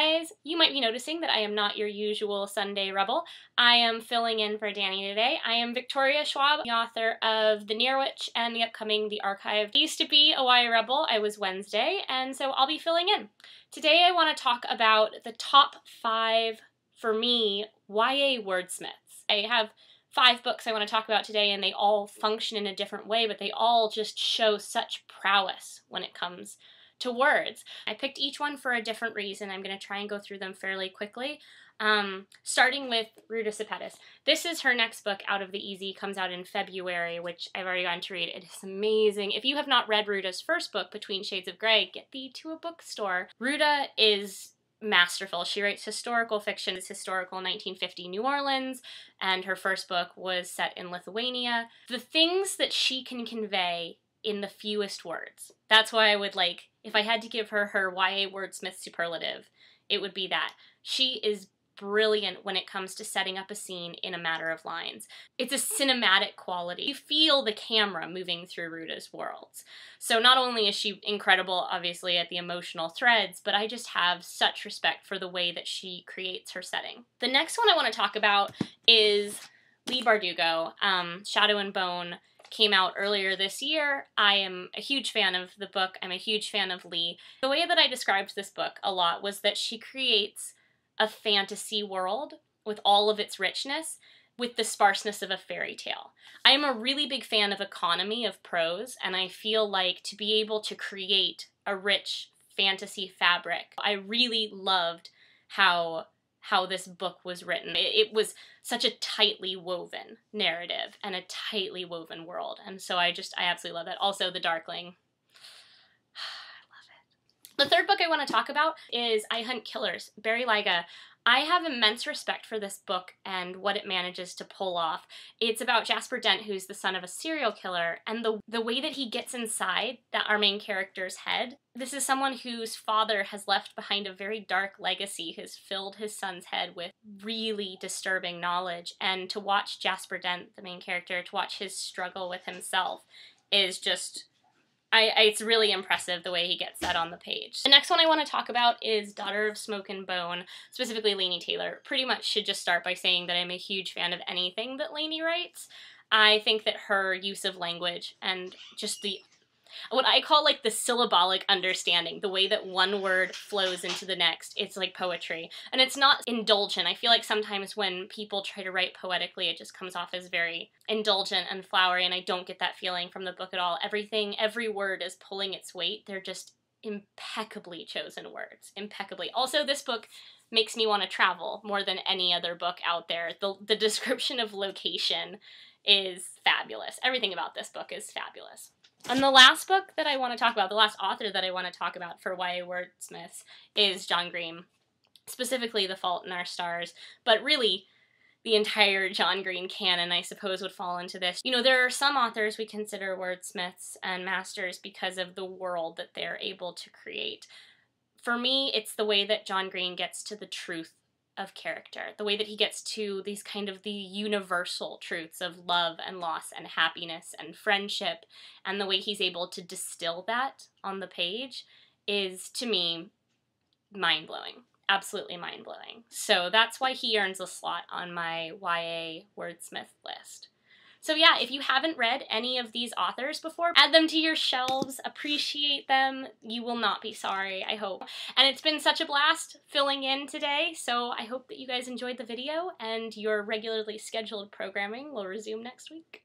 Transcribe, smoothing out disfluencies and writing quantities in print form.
guys, you might be noticing that I am not your usual Sunday rebel. I am filling in for Danny today. I am Victoria Schwab, the author of The Near Witch and the upcoming The Archive. I used to be a YARebel. I was Wednesday, and so I'll be filling in. Today I want to talk about the top 5, for me, YA wordsmiths. I have 5 books I want to talk about today, and they all function in a different way, but they all just show such prowess when it comes to words. I picked each one for a different reason. I'm going to try and go through them fairly quickly. Starting with Rutas. This is her next book, Out of the Easy, comes out in February, which I've already gotten to read. It is amazing. If you have not read Ruta's first book, Between Shades of Grey, get thee to a bookstore. Ruta is masterful. She writes historical fiction. It's historical 1950 New Orleans, and her first book was set in Lithuania. The things that she can convey in the fewest words. That's why I would if I had to give her her YA wordsmith superlative, it would be that. She is brilliant when it comes to setting up a scene in a matter of lines. It's a cinematic quality. You feel the camera moving through Ruta's worlds. So not only is she incredible, obviously, at the emotional threads, but I just have such respect for the way that she creates her setting. The next one I want to talk about is Leigh Bardugo, Shadow and Bone. Came out earlier this year. I am a huge fan of the book. I'm a huge fan of Leigh. The way that I described this book a lot was that she creates a fantasy world with all of its richness with the sparseness of a fairy tale. I am a really big fan of economy of prose, and I feel like to be able to create a rich fantasy fabric, I really loved how this book was written. It was such a tightly woven narrative and a tightly woven world, and so I absolutely love that. Also, The Darkling. I love it. The third book I want to talk about is I Hunt Killers, Barry Lyga. I have immense respect for this book and what it manages to pull off. It's about Jasper Dent, who's the son of a serial killer, and the way that he gets inside our main character's head. This is someone whose father has left behind a very dark legacy, has filled his son's head with really disturbing knowledge, and to watch Jasper Dent, the main character, to watch his struggle with himself is just... it's really impressive the way he gets that on the page. The next one I want to talk about is Daughter of Smoke and Bone, specifically Laini Taylor. Pretty much should just start by saying that I'm a huge fan of anything that Laini writes. I think that her use of language and just what I call the syllabolic understanding, the way that one word flows into the next, it's like poetry. And it's not indulgent. I feel like sometimes when people try to write poetically, it just comes off as very indulgent and flowery, and I don't get that feeling from the book at all. Every word is pulling its weight. They're just impeccably chosen words. Impeccably. Also, this book makes me want to travel more than any other book out there. The description of location is fabulous. Everything about this book is fabulous. And the last book that I want to talk about, the last author that I want to talk about for YA wordsmiths is John Green, specifically The Fault in Our Stars, but really the entire John Green canon, I suppose, would fall into this. You know, there are some authors we consider wordsmiths and masters because of the world that they're able to create. For me, it's the way that John Green gets to the truth of character, the way that he gets to these kind of the universal truths of love and loss and happiness and friendship, and the way he's able to distill that on the page is, to me, mind-blowing. Absolutely mind-blowing. So that's why he earns a slot on my YA wordsmith list. So yeah, if you haven't read any of these authors before, add them to your shelves, appreciate them. You will not be sorry, I hope. And it's been such a blast filling in today, so I hope that you guys enjoyed the video and your regularly scheduled programming will resume next week.